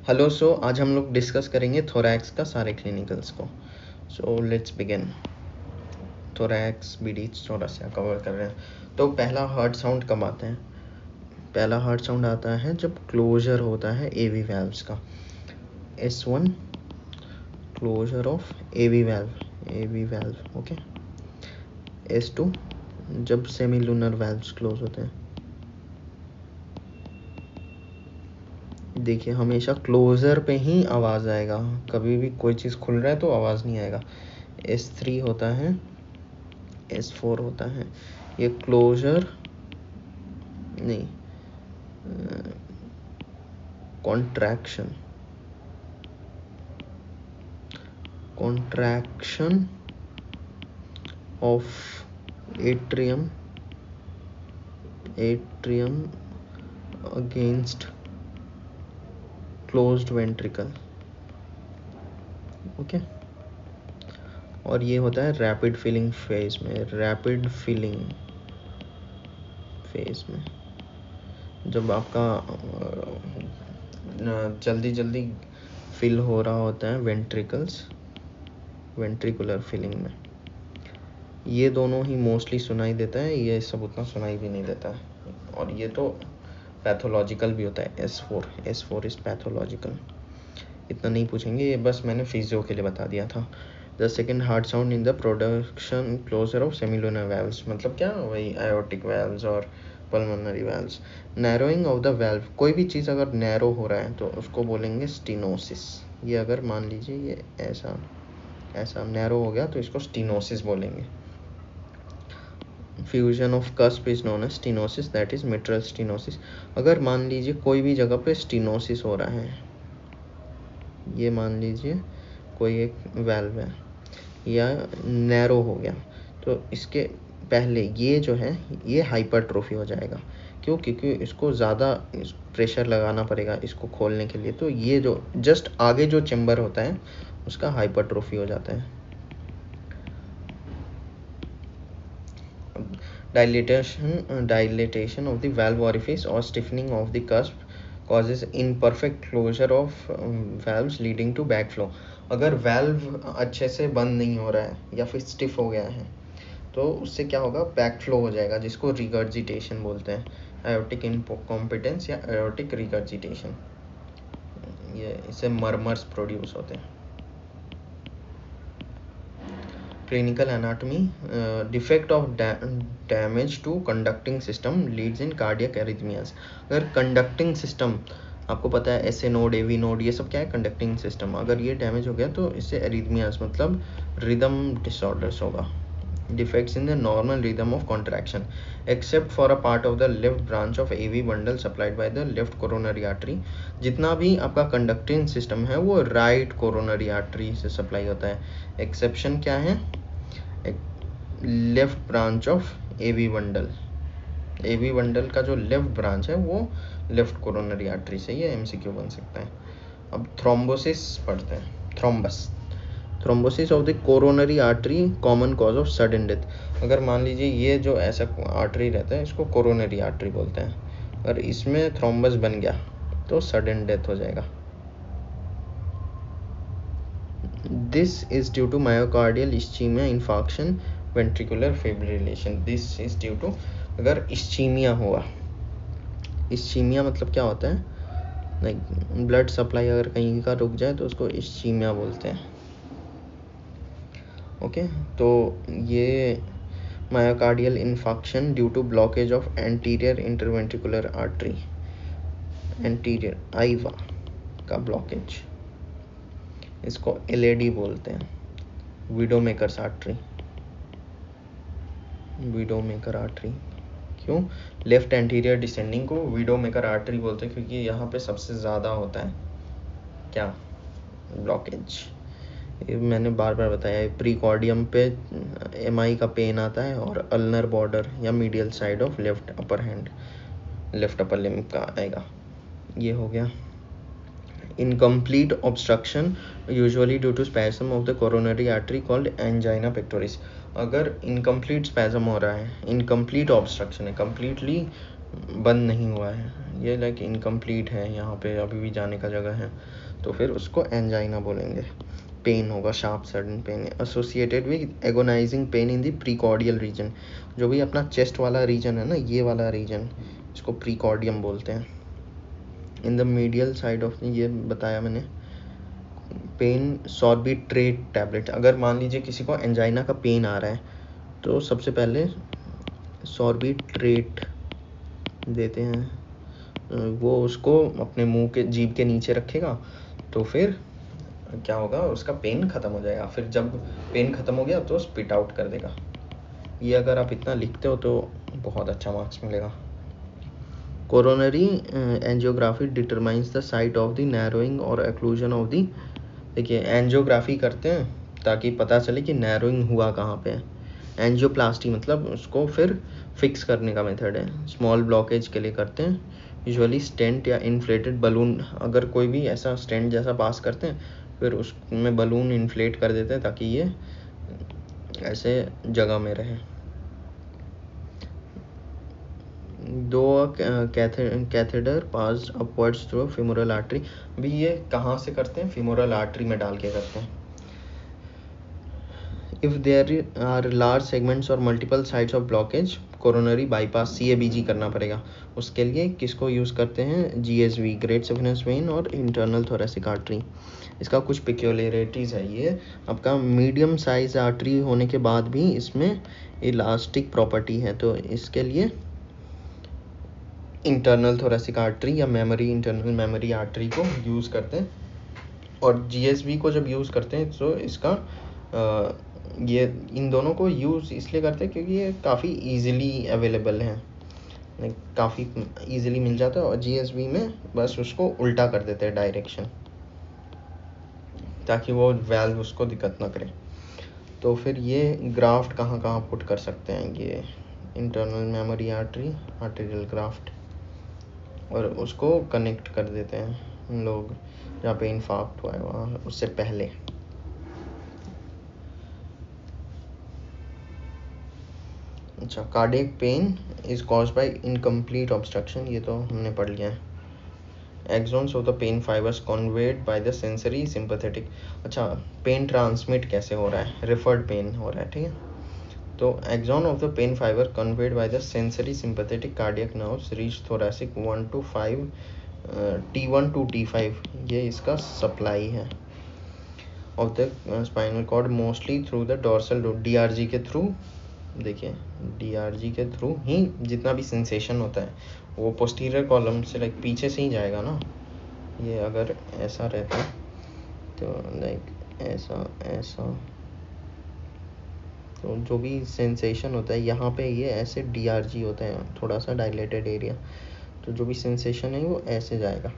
Hello. आज हम लोग डिस्कस करेंगे थोरैक्स का सारे क्लिनिकल्स को। So let's begin. Thorax bidis थोड़ा सा कवर कर रहे हैं। तो पहला हार्ट साउंड कब आता है? पहला हार्ट साउंड आता है जब क्लोजर होता है एवी वैल्व्स का। S1 closure of AV valve okay. S2 जब सेमीलुनर वैल्व्स क्लोज होते हैं। देखिए हमेशा क्लोजर पे ही आवाज़ आएगा, कभी भी कोई चीज़ खुल रहा है तो आवाज़ नहीं आएगा। S3 होता है, S4 होता है, ये क्लोजर नहीं, contraction of atrium against closed ventricle okay. और ये होता है रैपिड फिलिंग फेज में, जब आपका जल्दी फिल हो रहा होता है वेंट्रिकुलर फिलिंग में। ये दोनों ही मोस्टली सुनाई देता है, ये सब उतना सुनाई भी नहीं देता है। और ये तो पैथोलॉजिकल भी होता है। S4 is pathological. इतना नहीं पूछेंगे, ये बस मैंने फिजियो के लिए बता दिया था। The second heart sound in the production closure of semilunar valves, मतलब क्या, वही आयोटिक वैल्व्स और pulmonary valves. Narrowing of the valve, कोई भी चीज़ अगर नैरो हो रहा है तो उसको बोलेंगे स्टीनोसिस। ये अगर मान लीजिए ये ऐसा नैरो हो गया तो इसको स्टीनोसिस बोलेंगे। Fusion of cusp is known as stenosis, that is mitral stenosis. अगर मान लीजिए कोई भी जगह पे स्टीनोसिस हो रहा है, ये मान लीजिए कोई एक वैल्व है या नैरो हो गया, तो इसके पहले ये जो है ये हाइपरट्रोफी हो जाएगा। क्यों? क्योंकि इसको ज़्यादा प्रेशर लगाना पड़ेगा इसको खोलने के लिए। तो ये जो जस्ट आगे जो चेम्बर होता है उसका हाइपरट्रोफी हो जाता है। Dilatation of the valve orifice or stiffening of the cusp causes imperfect closure of valves leading to backflow. अगर valve अच्छे से बंद नहीं हो रहा है या फिर स्टिफ हो गया है तो उससे क्या होगा, बैकफ्लो हो जाएगा, जिसको रिगर्जिटेशन बोलते हैं। आयोटिक इनकॉम्पिटेंस या आयोटिक रिगर्जिटेशन, ये इससे मर्मर्स प्रोड्यूस होते हैं। Clinical anatomy, defect of damage to conducting system leads in cardiac arrhythmias. अगर कंडक्टिंग सिस्टम, आपको पता है SA नोड AV नोड ये सब क्या है, कंडक्टिंग सिस्टम, अगर ये डैमेज हो गया तो इससे एरिथमियाज मतलब रिदम डिसऑर्डर्स होगा। Defects in the normal rhythm of contraction except for a part of the left branch of AV bundle supplied by the left coronary artery. जितना भी आपका कंडक्टिंग सिस्टम है वो राइट कोरोनरी आर्टरी से supply होता है। Exception क्या है, left branch of AV bundle का जो लेफ्ट ब्रांच है वो लेफ्ट कोरोनरी आर्टरी से, ये MCQ बन सकता है। अब थ्रोम्बोसिस पढ़ते हैं। Thrombosis of the coronary artery common cause of sudden death. अगर मान लीजिए ये जो ऐसा आर्टरी रहता है इसको कोरोनरी आर्टरी बोलते हैं, अगर इसमें थ्रोम्बस बन गया तो सडन डेथ हो जाएगा। This is due to myocardial ischaemia infarction ventricular fibrillation. This is due to, अगर इस्चीमिया हुआ, इस्चीमिया मतलब क्या होता है, लाइक ब्लड सप्लाई अगर कहीं का रुक जाए तो उसको इस्चीमिया बोलते हैं ओके। तो ये myocardial infarction due to blockage of anterior interventricular artery, anterior आईवा का ब्लॉकेज, इसको LAD बोलते हैं, विडोमेकर आर्टरी। क्यों? लेफ्ट एंटीरियर डिसेंडिंग को विडोमेकर आर्टरी बोलते हैं क्योंकि यहाँ पे सबसे ज़्यादा होता है क्या, ब्लॉकेज। ये मैंने बार बताया, प्रीकॉर्डियम पे MI का पेन आता है और अल्नर बॉर्डर या medial side of left upper limb का आएगा। ये हो गया। Incomplete obstruction usually due to spasm of the coronary artery called angina pectoris. अगर इनकम्प्लीट स्पैज्म हो रहा है, इनकम्प्लीट ऑब्स्ट्रक्शन है, कम्प्लीटली बंद नहीं हुआ है ये लाइक इनकम्प्लीट है, यहाँ पे अभी भी जाने का जगह है, तो फिर उसको एंजाइना बोलेंगे। पेन होगा, sharp sudden pain associated with agonizing pain in the precordial region. जो भी अपना चेस्ट वाला रीजन है ना, ये वाला रीजन, इसको प्रीकॉर्डियम बोलते हैं। In the medial side of, ये बताया मैंने। पेन सॉर्बिट्रेट टैबलेट, अगर मान लीजिए किसी को एंजाइना का पेन आ रहा है तो सबसे पहले सॉर्बिट्रेट देते हैं। वो उसको अपने मुंह के, जीभ के नीचे रखेगा, तो फिर क्या होगा, उसका पेन ख़त्म हो जाएगा। फिर जब पेन ख़त्म हो गया तो स्पिट आउट कर देगा। ये अगर आप इतना लिखते हो तो बहुत अच्छा मार्क्स मिलेगा। Coronary angiography determines the site of the narrowing और एक्लूजन ऑफ द, देखिए एंजियोग्राफी करते हैं ताकि पता चले कि नैरोइंग हुआ कहाँ पे है। एंजियोप्लास्टी मतलब उसको फिर फिक्स करने का मेथड है। स्मॉल ब्लॉकेज के लिए करते हैं, यूजुअली स्टेंट या इन्फ्लेटेड बलून। अगर कोई भी ऐसा स्टेंट जैसा पास करते हैं, फिर उसमें बलून इन्फ्लेट कर देते हैं ताकि ये ऐसे जगह में रहे। दो कैथेडर पास अपवर्ड्स थ्रू फेमोरल आर्टरी। भी ये कहाँ से करते हैं, फेमोरल आर्टरी में डाल के करते हैं। If there are large segments और multiple sites of blockage, coronary bypass CABG करना पड़ेगा। उसके लिए किसको यूज़ करते हैं, GSV, ग्रेट सफिनेस वेन और इंटरनल थोरेसिक आर्टरी। इसका कुछ पिक्यूलरिटीज़ है। ये आपका मीडियम साइज आर्टरी होने के बाद भी इसमें इलास्टिक प्रॉपर्टी है, तो इसके लिए इंटरनल थोरेसिक आर्टरी या मेमोरी, इंटरनल मेमोरी आर्टरी को यूज़ करते हैं। और GSV को जब यूज़ करते हैं तो इसका ये इन दोनों को यूज़ इसलिए करते हैं क्योंकि ये काफ़ी ईजिली अवेलेबल हैं, काफ़ी ईजिली मिल जाता है। और GSV में बस उसको उल्टा कर देते हैं डायरेक्शन, ताकि वो वैल्व उसको दिक्कत ना करे। तो फिर ये ग्राफ्ट कहाँ कहाँ पुट कर सकते हैं, ये internal memory artery, arterial graft, और उसको कनेक्ट कर देते हैं लोग जहाँ पे इन्फार्क्ट हुआ है वहाँ, उससे पहले। अच्छा, cardiac pain is caused by incomplete obstruction, ये तो हमने पढ़ लिया है। Axons of the pain fibres conveyed by the sensory sympathetic. अच्छा, पेन ट्रांसमिट कैसे हो रहा है, रेफर्ड पेन हो रहा है, ठीक है। तो axon of the pain fibre conveyed by the sensory sympathetic cardiac nerves reach thoracic 1 to 5 T1 to T5, ये इसका सप्लाई है। Of the spinal cord mostly through the dorsal DRG के थ्रू, देखिए DRG के थ्रू ही जितना भी सेंसेशन होता है वो पोस्टीरियर कॉलम से लाइक पीछे से ही जाएगा ना। ये अगर ऐसा रहता है तो लाइक ऐसा ऐसा, तो जो भी सेंसेशन होता है यहाँ पे ये ऐसे DRG होता है, थोड़ा सा डायलेटेड एरिया, तो जो भी सेंसेशन है वो ऐसे जाएगा।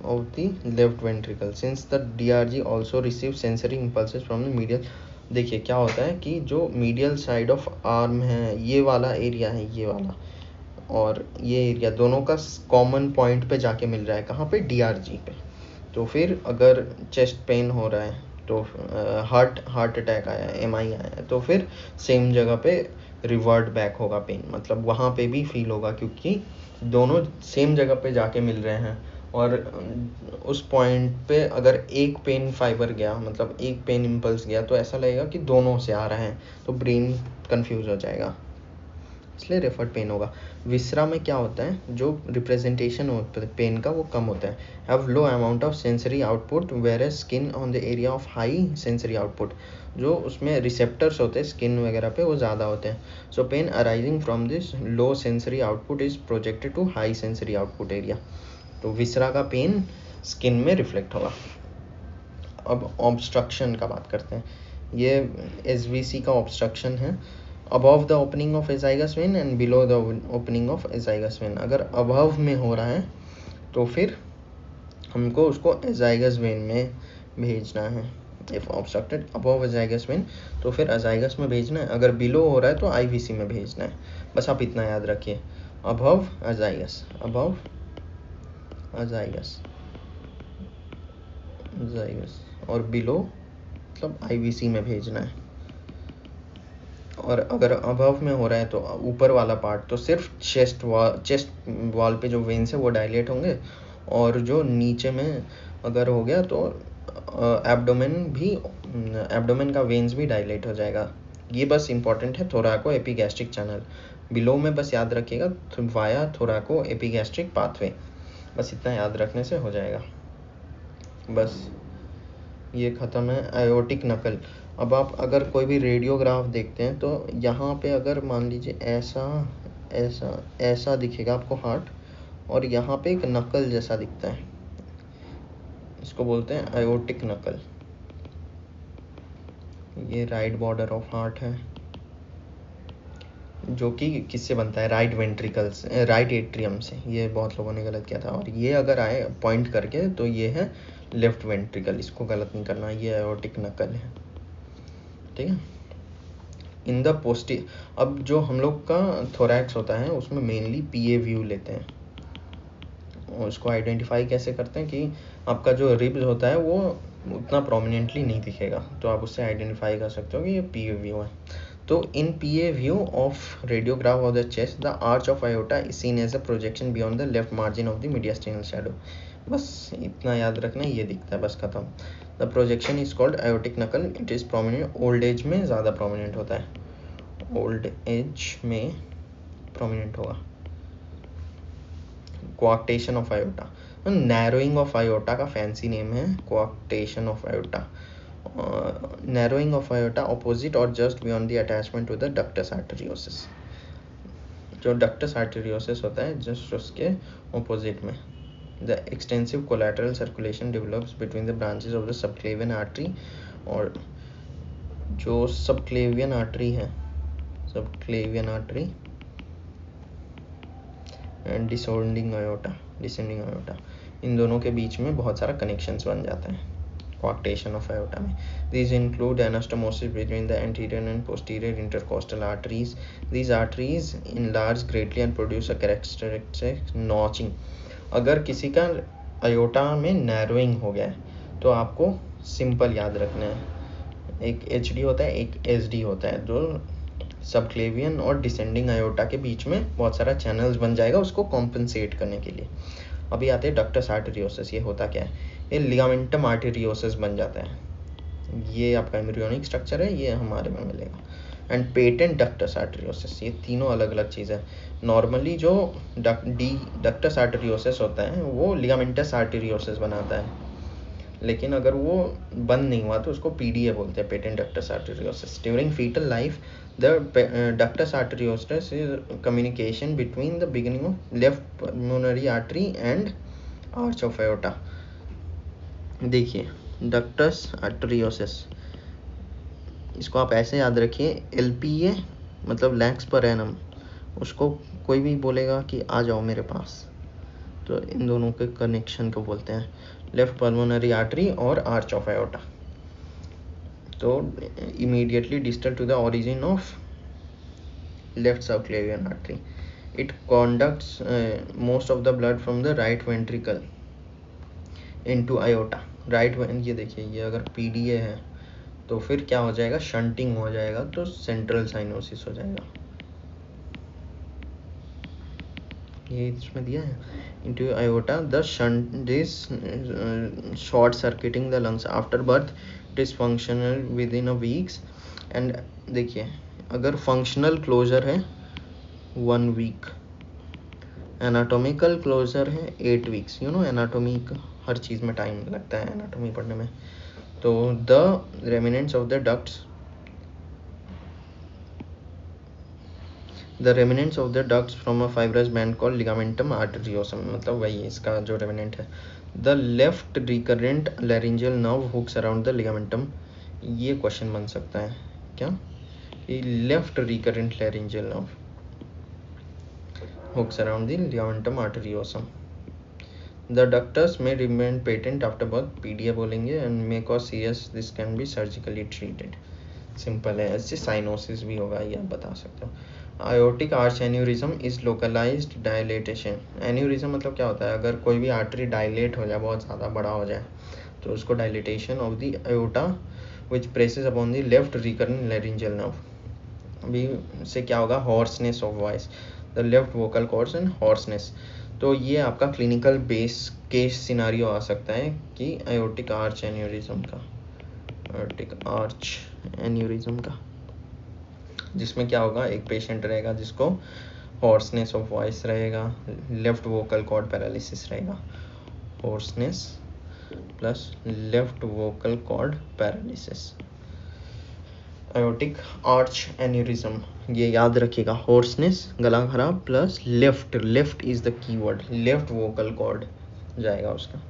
of the left ventricle since the DRG also receives sensory impulses from the medial। देखिए क्या होता है कि जो मीडियल साइड ऑफ आर्म है, ये वाला एरिया है, ये वाला और ये एरिया दोनों का कॉमन पॉइंट पे जाके मिल रहा है, कहाँ पे, DRG पे। तो फिर अगर चेस्ट पेन हो रहा है तो हार्ट अटैक आया है, MI आया है, तो फिर सेम जगह पे रिवर्ट बैक होगा पेन, मतलब वहाँ पे भी फील होगा क्योंकि दोनों सेम जगह पे जाके मिल रहे हैं। और उस पॉइंट पे अगर एक पेन फाइबर गया, मतलब एक पेन इम्पल्स गया, तो ऐसा लगेगा कि दोनों से आ रहा है, तो ब्रेन कंफ्यूज हो जाएगा, इसलिए रेफर्ड पेन होगा। विसरा में क्या होता है, जो रिप्रेजेंटेशन होता है पेन का वो कम होता है। Have low amount of sensory output whereas skin on the area of high sensory output, जो उसमें रिसेप्टर्स होते हैं स्किन वगैरह पे वो ज़्यादा होते हैं। So pain arising from this low sensory output is projected to high sensory output area. तो विसरा का पेन स्किन में रिफ्लेक्ट होगा। अब ऑब्स्ट्रक्शन का बात करते हैं। ये SVC का ऑब्स्ट्रक्शन है, above the opening of azygos when and below the opening of azygos when. अगर अबव में हो रहा है तो फिर हमको उसको एजाइगस वेन में भेजना है। If obstructed above azygos when तो फिर एजाइगस में भेजना है, अगर बिलो हो रहा है तो IVC में भेजना है। बस आप इतना याद रखिए, above azygos, above azygos, azygos, और बिलो मतलब IVC में भेजना है। और अगर अबव में हो रहा है तो ऊपर वाला पार्ट तो सिर्फ चेस्ट वॉल पे जो वेन्स है वो डायलेट होंगे, और जो नीचे में अगर हो गया तो एब्डोमेन का वेन्स भी डायलेट हो जाएगा। ये बस इंपॉर्टेंट है थोराको एपिगैस्ट्रिक चैनल। बिलो में बस याद रखिएगा वाया थोराको एपिगैस्ट्रिक पाथवे, बस इतना याद रखने से हो जाएगा। बस ये ख़त्म है आयोटिक नकल। अब आप अगर कोई भी रेडियोग्राफ देखते हैं तो यहाँ पे अगर मान लीजिए ऐसा दिखेगा आपको हार्ट, और यहाँ पे एक नकल जैसा दिखता है, इसको बोलते हैं आयोटिक नकल। ये राइट बॉर्डर ऑफ हार्ट है, जो कि किससे बनता है, राइट वेंट्रिकल से, राइट एट्रियम से। ये बहुत लोगों ने गलत किया था, और ये अगर आए पॉइंट करके तो ये है लेफ्ट वेंट्रिकल, इसको गलत नहीं करना, ये आयोटिक नकल है, ठीक है। इन द पोस्टी, अब जो हम लोग का थोरैक्स होता है उसमें मेनली पीए व्यू लेते हैं, उसको आइडेंटिफाई कैसे करते हैं कि आपका जो रिब्स होता है वो उतना प्रोमिनेंटली नहीं दिखेगा, तो आप उससे आइडेंटिफाई कर सकते हो कि ये पीए व्यू है। तो in PA view of radiograph of the chest the arch of aorta is seen as a projection beyond the left margin of the mediastinal shadow. बस इतना याद रखना, ये दिखता है, बस खत्म। The projection is called aortic knuckle, it is prominent, old age में ज़्यादा प्रोमिनेंट होता है, ओल्ड एज में प्रोमिनेंट होगा। Coarctation of aorta, narrowing of aorta का फैंसी नेम है coarctation of aorta. Narrowing of aorta opposite और just beyond the attachment to the ductus arteriosus. जो डक्टस आर्टेरियोसिस होता है जस्ट उसके ऑपोजिट में। The extensive collateral circulation develops between the branches of the subclavian artery, और जो subclavian artery है, subclavian artery and descending aorta, इन दोनों के बीच में बहुत सारा कनेक्शंस बन जाता है कोआक्टेशन ऑफ आयोटा में। These include anastomosis between the anterior and posterior intercostal arteries. These arteries enlarge greatly and produce a characteristic notching. अगर किसी का आयोटा में नैरोइंग हो गया है तो आपको सिंपल याद रखना है, एक एच डी होता है, एक एस डी होता है, जो सबक्लेवियन और डिसेंडिंग आयोटा के बीच में बहुत सारा चैनल्स बन जाएगा उसको कॉम्पनसेट करने के लिए। अभी आते हैं डक्टस आर्टेरियोसिस। ये होता क्या है, ये लिगामेंटम आर्टेरियोसिस बन जाता है, ये आपका एम्ब्रियोनिक स्ट्रक्चर है, ये हमारे में मिलेगा। एंड पेटेंट डक्टस आर्टेरियोसिस, ये तीनों अलग अलग चीज़ है। नॉर्मली जो डक्टस आर्टेरियोसिस होता है वो लिगामेंटस आर्टेरियोसिस बनाता है, लेकिन अगर वो बंद नहीं हुआ तो उसको पीडीए बोलते हैं, patent ductus arteriosus. During fetal life the ductus arteriosus is communication between the beginning of left pulmonary artery and arch of aorta. देखिए डक्टस आर्टेरियोसिस, इसको आप ऐसे याद रखिए, एलपीए मतलब लैक्स पर एनम, उसको कोई भी बोलेगा कि आ जाओ मेरे पास, तो इन दोनों के कनेक्शन को बोलते हैं लेफ्ट पल्मोनरी आर्टरी और आर्च ऑफ आयोटा। तो immediately distal to the origin of left subclavian artery, it conducts most of the blood from the right ventricle into aorta. Right, ये देखिए, ये अगर पीडीए है तो फिर क्या हो जाएगा, शंटिंग हो जाएगा, तो सेंट्रल साइनोसिस हो जाएगा। ये इसमें दिया है into aorta, the shunt this short circuiting the lungs after birth, it is functional within a weeks। and देखिए अगर फंक्शनल क्लोजर है 1 वीक, एनाटॉमिकल क्लोजर है 8 वीक्स। यू नो एनाटॉमी, हर चीज़ में टाइम लगता है एनाटॉमी पढ़ने में। तो the remnants of the ducts, The remnants of the ducts from a fibrous band called ligamentum arteriosum, मतलब वही इसका जो remnant है। The left recurrent laryngeal nerve hooks around the ligamentum, ये क्वेश्चन बन सकता है क्या, कि left recurrent laryngeal nerve hooks around the ligamentum arteriosum. The ductus may remain patent after birth, PDA बोलेंगे, and may cause serious, this can be surgically treated। Simple है, ऐसे cyanosis भी होगा, ये आप बता सकते हो। Aortic arch aneurysm is localised dilatation. Aneurysm मतलब क्या होता है, अगर कोई भी आर्टरी डायलेट हो जाए, बहुत ज़्यादा बड़ा हो जाए, तो उसको dilatation of the aorta which presses upon the left recurrent laryngeal nerve. अभी से क्या होगा, hoarseness of voice, the left vocal cords and hoarseness. तो ये आपका क्लिनिकल बेस केस सिनारियो आ सकता है कि आयोटिक आर्च एन्यूरिज्म का, आयोटिक आर्च एन्यूरिज्म का, जिसमें क्या होगा, एक पेशेंट रहेगा जिसको हॉर्सनेस ऑफ वॉइस रहेगा, लेफ्ट वोकल कॉर्ड पैरालिसिस रहेगा, hoarseness plus left vocal cord paralysis, aortic arch aneurysm. ये याद रखिएगा, हॉर्सनेस गला खराब plus left is the keyword, left vocal cord जाएगा उसका।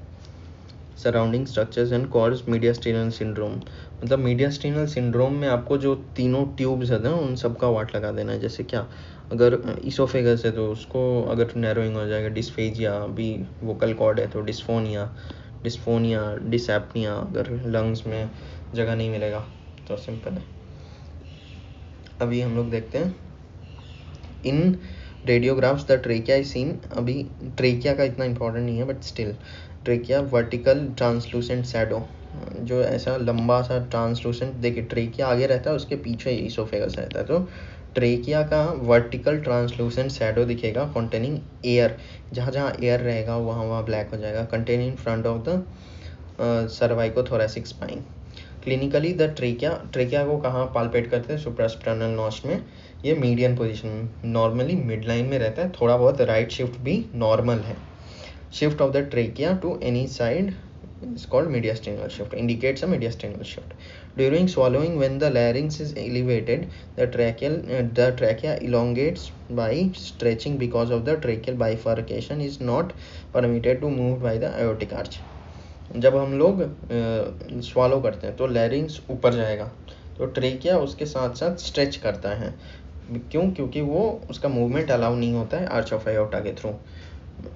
Surrounding structures and cords mediastinal syndrome, मतलब मीडियास्टिनल सिंड्रोम में आपको जो तीनों ट्यूब्स है ना उन सब का वाट लगा देना है। जैसे क्या, अगर इसोफेगस है तो उसको अगर नैरोइंग हो जाएगा, डिस्फेजिया, अभी वोकल कॉर्ड है तो डिस्फोनिया, डिसैप्निया, अगर लंग्स में जगह नहीं मिलेगा तो सिंपल है। अभी हम लोग देखते हैं in radiographs the trachea is seen. अभी ट्रेकिया का इतना इंपॉर्टेंट नहीं है but still, trachea vertical translucent shadow, जो ऐसा लंबा सा ट्रांसलूसेंट, देखिए ट्रेकिया आगे रहता है उसके पीछे इसोफेगस रहता है, तो ट्रेकिया का वर्टिकल ट्रांसलूसेंट शैडो दिखेगा कंटेनिंग एयर, जहाँ जहाँ एयर रहेगा वहाँ ब्लैक हो जाएगा, containing in front of the cervicothoracic spine. Clinically the trachea को कहाँ पाल्पेट करते हैं, सुप्रास्पिनल नॉच में, ये median position, normally mid line में रहता है, थोड़ा बहुत राइट शिफ्ट भी नॉर्मल है। Shift of the trachea to any side is called mediastinal shift, indicates a mediastinal shift. During swallowing, when the larynx is elevated, the trachea elongates by stretching because of the tracheal bifurcation is not permitted to move by the aortic arch. जब हम लोग swallow करते हैं तो लैरिंग्स ऊपर जाएगा, तो trachea उसके साथ साथ स्ट्रेच करता है। क्यों? क्योंकि वो उसका मूवमेंट अलाउ नहीं होता है आर्च ऑफ आयोटा के through.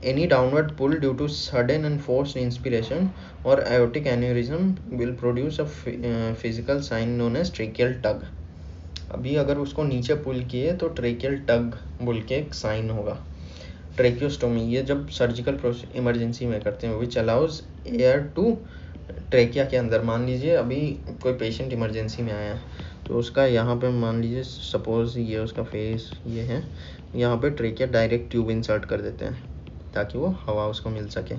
Any downward pull due to sudden and forced inspiration or aortic aneurysm will produce a physical sign known as tracheal tug. अभी अगर उसको नीचे पुल किए तो ट्रेकियल टग बोल के एक साइन होगा। ट्रेकियोस्टोमी, ये जब सर्जिकल इमरजेंसी में करते हैं, which allows air to trachea के अंदर। मान लीजिए अभी कोई पेशेंट इमरजेंसी में आया है तो उसका यहाँ पे मान लीजिए सपोज ये उसका फेस ये है, यहाँ पे ट्रेकिया डायरेक्ट ट्यूब इंसर्ट कर देते हैं ताकि वो हवा उसको मिल सके,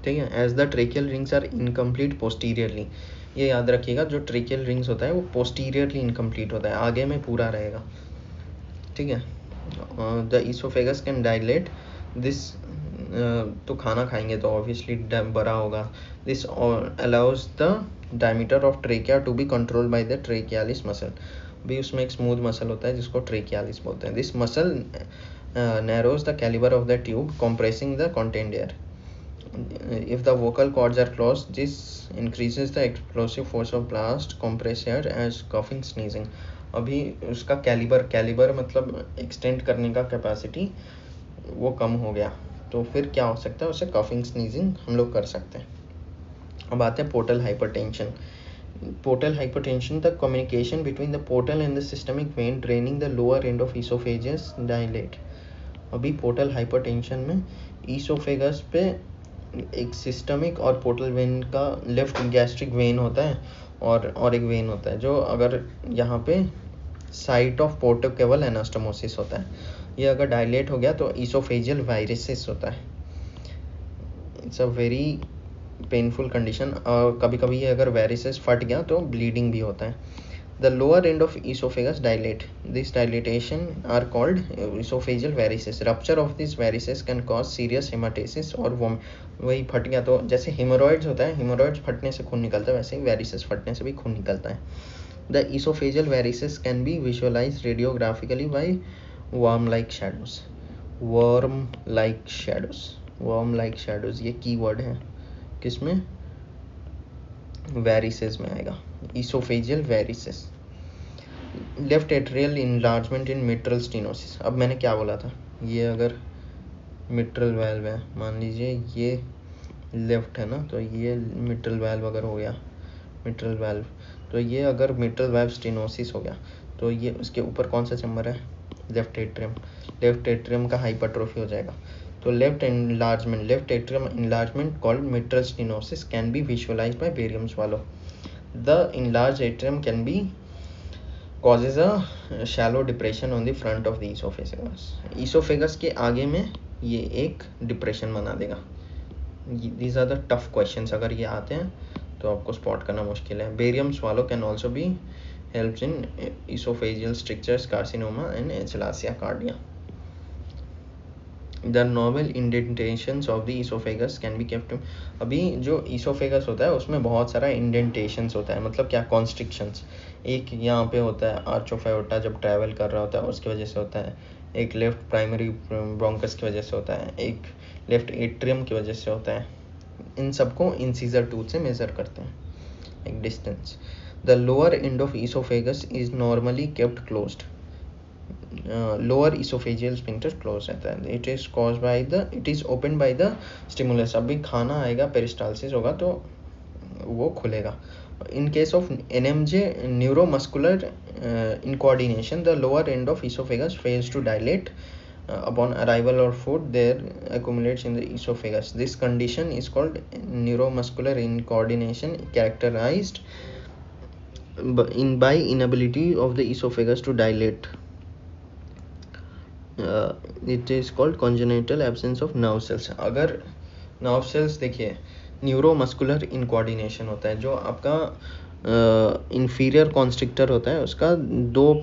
ठीक है। As the tracheal rings are incomplete posteriorly, ये याद रखिएगा, जो ट्रेकियल रिंग्स होता है वो पोस्टीरियरली इनकम्प्लीट होता है, आगे में पूरा रहेगा, ठीक है। The oesophagus can dilate this, तो खाना खाएंगे तो ऑब्वियसली बड़ा होगा। This allows the diameter of trachea to be controlled by the trachealis muscle, भी उसमें एक स्मूथ मसल होता है जिसको ट्रेकियालिस बोलते हैं। This muscle narrows the calibre of the tube compressing the content air. If the vocal cords are closed, this increases the explosive force of blast, compress air as coughing, sneezing. अभी उसका calibre मतलब extend करने का capacity वो कम हो गया, तो फिर क्या हो सकता है, उसे कफिंग स्नीजिंग हम लोग कर सकते हैं। अब आते हैं portal hypertension. Portal hypertension, the communication between the portal and the systemic vein draining the lower end of esophagus dilate. अभी पोर्टल हाइपरटेंशन में ईसोफेगस पे एक सिस्टमिक और पोर्टल वेन का लेफ्ट गैस्ट्रिक वेन होता है और एक वेन होता है जो अगर यहाँ पे साइट ऑफ पोर्टोकेवल एनास्टोमोसिस होता है, ये अगर डायलेट हो गया तो ईसोफेजियल वायरसिस होता है। It's a very painful condition. कभी कभी ये अगर वेरिसेस फट गया तो ब्लीडिंग भी होता है। The lower end of oesophagus dilate, this dilatation are called oesophageal varices. Rupture of this varices can cause serious haematemesis और वही फट गया तो जैसे हेमोरॉइड्स होता है, हेमोरॉइड्स फटने से खून निकलता है, वैसे ही वेरिसेस फटने से भी खून निकलता है। The oesophageal varices can be visualise radiographically by worm like shadows. Worm like shadows ये की वर्ड है, किसमें, वेरिसेस में आएगा, oesophageal varices. Left atrial enlargement in mitral stenosis. अब मैंने क्या बोला था, ये अगर मिट्रल वाल्व है, मान लीजिए ये लेफ्ट है ना, तो ये मिट्रल वाल्व अगर हो गया, मिट्रल वाल्व, तो ये अगर मिट्रल वाल्व स्टेनोसिस हो गया तो ये उसके ऊपर कौन सा चैम्बर है, लेफ्ट एट्रियम का हाइपरट्रोफी हो जाएगा। तो left atrium enlargement called mitral stenosis can be visualized by barium swallow. The enlarged atrium can be causes a shallow depression on the front of the esophagus. Esophagus के आगे में ये एक depression बना देगा. These are the tough questions. अगर ये आते हैं तो आपको स्पॉट करना मुश्किल है. Barium swallow can also be helps in esophageal strictures, carcinoma and achalasia cardia. The novel indentations of the esophagus can be kept. अभी जो esophagus होता है उसमें बहुत सारा indentations होता है. मतलब क्या, constrictions. एक यहाँ पे होता है arch of aorta जब ट्रैवल कर रहा होता है उसकी वजह से होता है. एक लेफ्ट प्राइमरी ब्रोंकस की वजह से होता है. एक लेफ्ट एट्रियम की वजह से होता है. इन सबको इंसीजर टूथ से मेजर करते हैं एक distance. The lower end of esophagus is normally kept closed. Lower esophageal sphincter close रहता है. It is caused by the it is open by the stimulus. अभी खाना आएगा, पेरिस्टालसिस होगा तो वो खुलेगा. In case of NMJ, neuromuscular incoordination, the lower end of esophagus fails to dilate upon arrival of food. There accumulates in the esophagus. This condition is called neuromuscular incoordination, characterized by inability of the esophagus to dilate. It is called congenital absence of nerve cells. अगर nerve cells देखिए, neuromuscular इनकोऑर्डिनेशन होता है. जो आपका inferior constrictor होता है उसका दो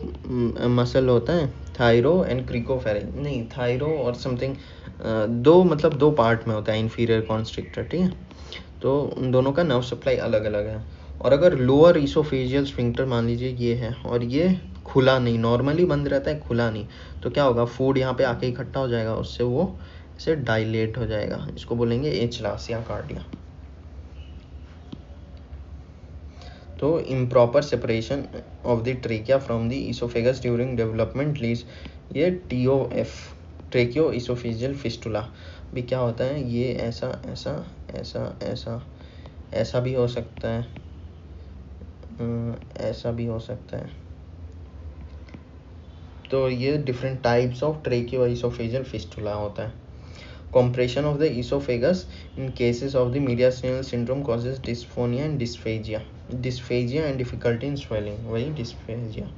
मसल होता है, थायरो एंड क्रिकोफेरिंग. नहीं, थायरो और समथिंग दो, मतलब दो पार्ट में होता है इंफीरियर कॉन्स्ट्रिक्टर. ठीक है, तो उन दोनों का नर्व सप्लाई अलग अलग है. और अगर लोअर इसोफेजियल स्फिंक्टर मान लीजिए ये है और ये खुला नहीं, नॉर्मली बंद रहता है, खुला नहीं, तो क्या होगा, फूड यहाँ पे आके इकट्ठा हो जाएगा, उससे वो ऐसे डायलेट हो जाएगा. इसको बोलेंगे एचलासिया कार्डिया. तो improper separation of the trachea from the oesophagus during development leads, ये TOF, ट्रेकियो इसोफेजियल फिस्टुला. भी क्या होता है, ये ऐसा ऐसा ऐसा ऐसा ऐसा भी हो सकता है, ऐसा भी हो सकता है. तो ये different types of ट्रेकियो oesophageal fistula होता है. Compression of the esophagus in cases of the mediastinal syndrome causes dysphonia and dysphagia. Dysphagia and difficulty in swelling, वही dysphagia.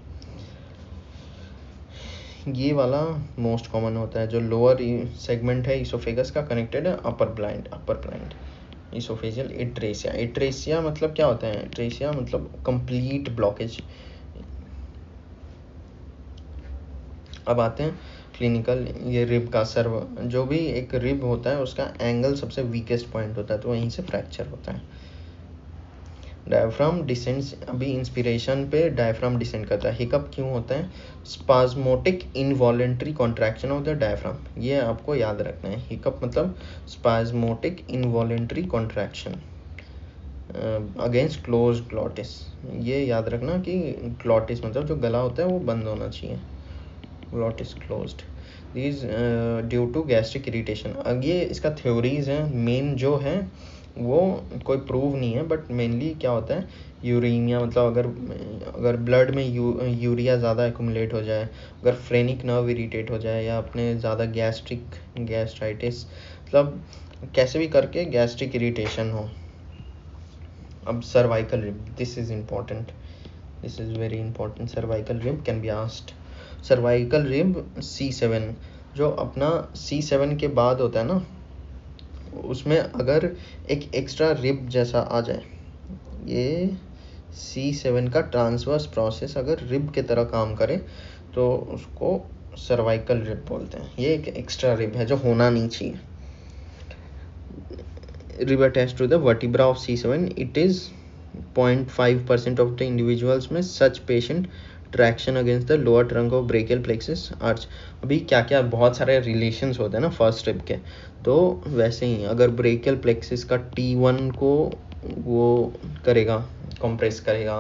ये वाला मोस्ट कॉमन होता है. जो लोअर सेगमेंट है इसोफेगस का कनेक्टेड है अपर ब्लाइंड इसोफेजियल एट्रेसिया. एट्रेसिया मतलब क्या होता है, एट्रेसिया मतलब कंप्लीट ब्लॉकेज. अब आते हैं क्लिनिकल. ये रिब का सर्व, जो भी एक रिब होता है उसका एंगल सबसे वीकेस्ट पॉइंट होता है, तो वहीं से फ्रैक्चर होता है. Diaphragm descends. अभी इंस्पिरेशन पे डायफ्राम डिसेंड करता है. हिकअप क्यों होता है, spasmodic involuntary contraction of the diaphragm. ये आपको याद रखना है. हिकअप मतलब spasmodic involuntary contraction against close glottis. ये याद रखना कि ग्लॉटिस मतलब जो गला होता है वो बंद होना चाहिए. Glottis closed. This due to gastric irritation. अब ये इसका थ्योरीज हैं. मेन जो है वो कोई प्रूव नहीं है, बट मेनली क्या होता है, यूरेमिया मतलब अगर ब्लड में यूरिया ज़्यादा एक्यूमुलेट हो जाए, अगर फ्रेनिक नर्व इरिटेट हो जाए, या अपने ज़्यादा गैस्ट्राइटिस, मतलब कैसे भी करके गैस्ट्रिक इरिटेशन हो. अब cervical rib, this is important, this is very important. Cervical rib can be asked. Cervical rib C7, जो अपना C7 के बाद होता है ना, उसमें अगर एक एक्स्ट्रा रिब जैसा आ जाए, ये C7 का ट्रांसवर्स प्रोसेस अगर रिब की तरह काम करे तो उसको सर्वाइकल रिब बोलते हैं. ये एक एक्स्ट्रा रिब है जो होना नहीं चाहिए. Rib attached to the vertebra of C7. It is 0.5% of the individuals में such patient traction against the lower trunk of brachial plexus arch. अभी क्या क्या बहुत सारे रिलेशंस होते हैं ना फर्स्ट रिब के, तो वैसे ही अगर ब्रेकियल प्लेक्सिस का T1 को वो करेगा, कंप्रेस करेगा,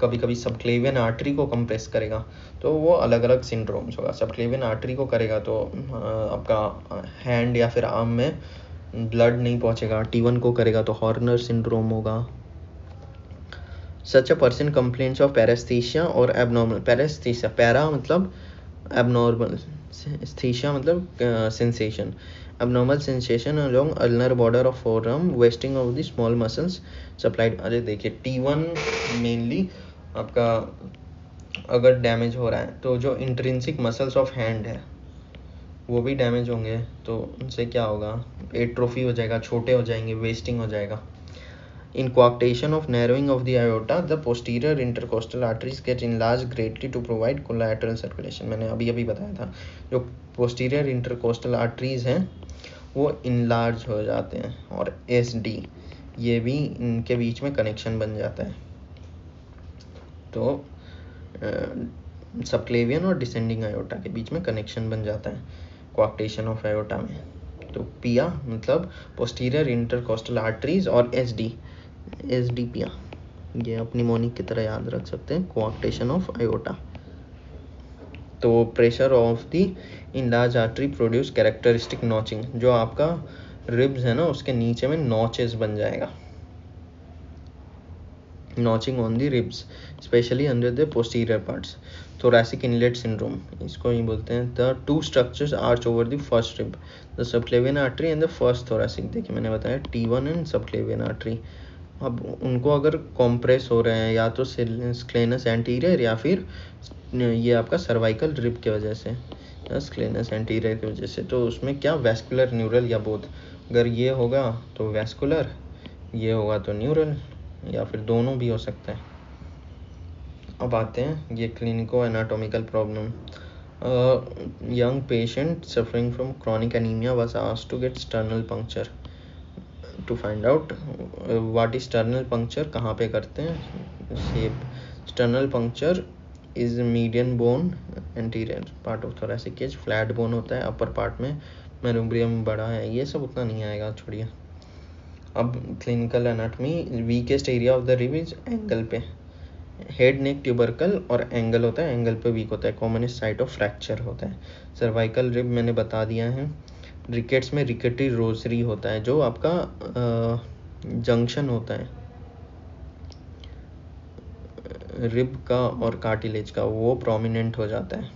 कभी कभी सबक्लेवियन आर्टरी को कंप्रेस करेगा, तो वो अलग अलग सिंड्रोम्स होगा. सबक्लेवियन आर्टरी को करेगा तो आपका हैंड या फिर आर्म में ब्लड नहीं पहुंचेगा. T1 को करेगा तो हॉर्नर सिंड्रोम होगा. Such a person complains of paresthesia or abnormal. Paresthesia, para मतलब abnormal, Aesthesia मतलब sensation. Abnormal sensation along ulnar border of forearm, wasting of the small muscles supplied. अरे देखिए T1 मेनली आपका अगर डैमेज हो रहा है तो जो इंट्रिंसिक मसल्स ऑफ हैंड है वो भी डैमेज होंगे, तो उनसे क्या होगा, एट्रोफी हो जाएगा, छोटे हो जाएंगे, वेस्टिंग हो जाएगा. In coarctation of narrowing of the aorta, the posterior intercostal arteries get enlarged greatly to provide collateral circulation. मैंने अभी बताया था जो posterior intercostal arteries हैं वो enlarge हो जाते हैं, और SD ये भी इनके बीच में कनेक्शन बन जाता है. तो सबक्लेवियन और डिसेंडिंग आयोटा के बीच में कनेक्शन बन जाता है coarctation of aorta में. तो पिया मतलब posterior intercostal arteries और SD पिया, ये अपनी मोनिक की तरह याद रख सकते हैं. coarctation of aorta. तो pressure of the enlarged artery produce characteristic notching, जो आपका रिब्स है ना उसके नीचे में नॉचेस बन जाएगा, notching on the ribs specially under the posterior parts. thoracic inlet syndrome इसको ही बोलते हैं. The two structures arch over the first rib, the subclavian artery and the first thoracic. देखिए मैंने बताया T1 एंड सबक्लेवियन आर्टरी. अब उनको अगर compress हो रहे हैं या तो स्क्लेनस एंटीरियर या फिर ये आपका सर्वाइकल रिब की वजह से या स्क्लेनस एंटीरियर की वजह से, तो उसमें क्या वेस्कुलर न्यूरल या बोथ. अगर ये होगा तो वेस्कुलर, ये होगा तो न्यूरल, या फिर दोनों भी हो सकते हैं. अब आते हैं ये clinico anatomical problem. Young patient suffering from chronic anaemia was asked to get sternal puncture to find out what is sternal puncture, कहाँ पे करते हैं. Shape sternal puncture is median bone anterior part of thoracic cage, flat bone होता है upper part में, manubrium बड़ा है. ये सब उतना नहीं आएगा, छोड़िए. अब clinical anatomy, weakest area of the rib is angle पे, हेड नेक ट्यूबरकल और एंगल होता है, एंगल पे वीक होता है, कॉमनेस्ट साइट ऑफ फ्रैक्चर होता है. सर्वाइकल रिब मैंने बता दिया है. रिकेट्स में रिकेटी रोजरी होता है, जो आपका जंक्शन होता है रिब का और कार्टिलेज का, वो प्रोमिनेंट हो जाता है.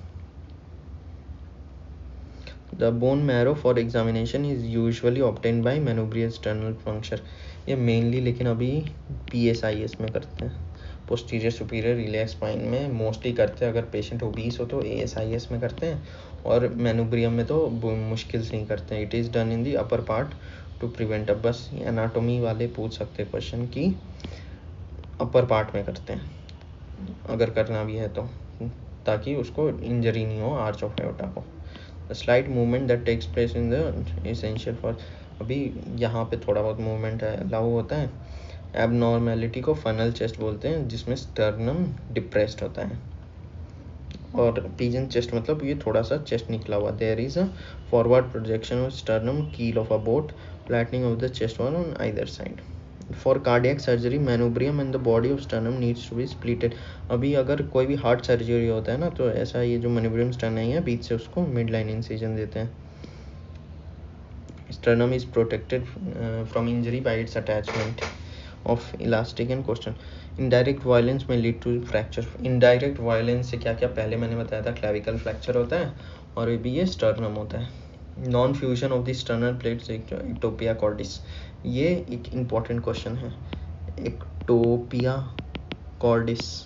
The bone marrow for examination is usually obtained by manubrial sternal puncture. ये मेनली लेकिन अभी PSIS में करते हैं, पोस्टीरियर सुपीरियर इलियाक स्पाइन में मोस्टली करते हैं. अगर पेशेंट ओबीस हो तो ASIS में करते हैं, और मेनुब्रियम में तो मुश्किल से नहीं करते हैं. It is done in the upper part two prevent. अब बस एनाटोमी वाले पूछ सकते हैं क्वेश्चन कि अपर पार्ट में करते हैं अगर करना भी है तो, ताकि उसको इंजरी नहीं हो आर्च ऑफ एओर्टा को. The slight movement that takes place in the essential for, अभी यहाँ पे थोड़ा बहुत मूवमेंट है अलाउ होता है. एबनॉर्मेलिटी को फनल चेस्ट बोलते हैं, जिसमें स्टर्नम डिप्रेस्ड होता है, और पिजन चेस्ट मतलब ये थोड़ा सा चेस्ट निकला हुआ. There is a forward projection of sternum, keel of a boat, flattening of the chest wall on either side. For cardiac surgery manubrium and the body of sternum needs to be splitted. अभी अगर कोई भी heart surgery होता है ना, तो ऐसा ये जो मेनुब्रियम स्टर्नम है बीच से उसको मिड लाइन इंसिजन देते हैं. Sternum is protected from injury by its attachment of elastic and costal. Indirect violence में lead to fracture. Indirect violence से क्या क्या पहले मैंने बताया था, क्लैविकल फ्रैक्चर होता है, और भी ये स्टर्नम होता है. Non fusion of the sternal plates, ectopia cordis, ये एक इम्पॉर्टेंट क्वेश्चन है. एक्टोपिया कॉर्डिस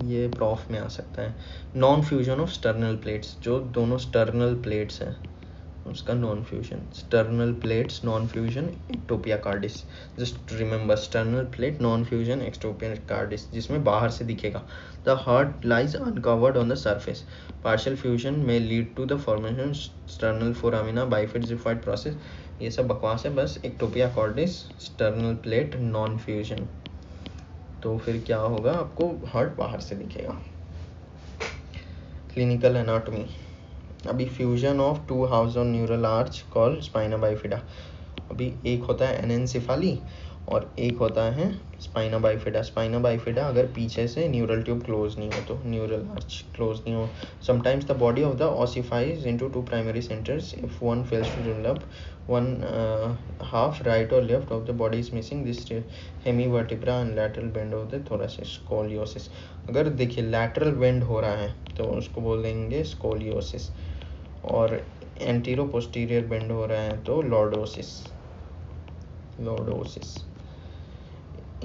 ये प्रॉफ में आ सकता है. Non fusion of sternal plates, जो दोनों स्टर्नल प्लेट्स हैं उसका non fusion. Sternal plates non fusion ectopia cordis. Just remember sternal plate non fusion ectopia cordis, जिसमें बाहर से दिखेगा. The heart lies uncovered on the surface. Partial fusion में lead to the formation sternal foramina bifid xiphoid process. ये सब बकवास है, बस ectopia cordis sternal plate non fusion. तो फिर क्या होगा, आपको हार्ट बाहर से दिखेगा. क्लिनिकल एनाटॉमी, अभी fusion of two halves on neural arch called spina bifida. अभी एक होता है एनेंसेफाली और एक होता है स्पाइना बाइफिडा। स्पाइना बाइफिडा अगर पीछे से न्यूरल ट्यूब क्लोज नहीं हो तो, न्यूरल आर्च क्लोज नहीं हो। Sometimes the body of the ossify into two primary centres if one fails to develop one half right और left of the body is missing this hemivertebra and lateral bend of the thoracis, scoliosis. अगर देखिए lateral bend हो रहा है तो उसको बोल देंगे स्कोलियोसिस, और एंटीरो पोस्टीरियर बेंड हो रहा है तो lordosis, lordosis.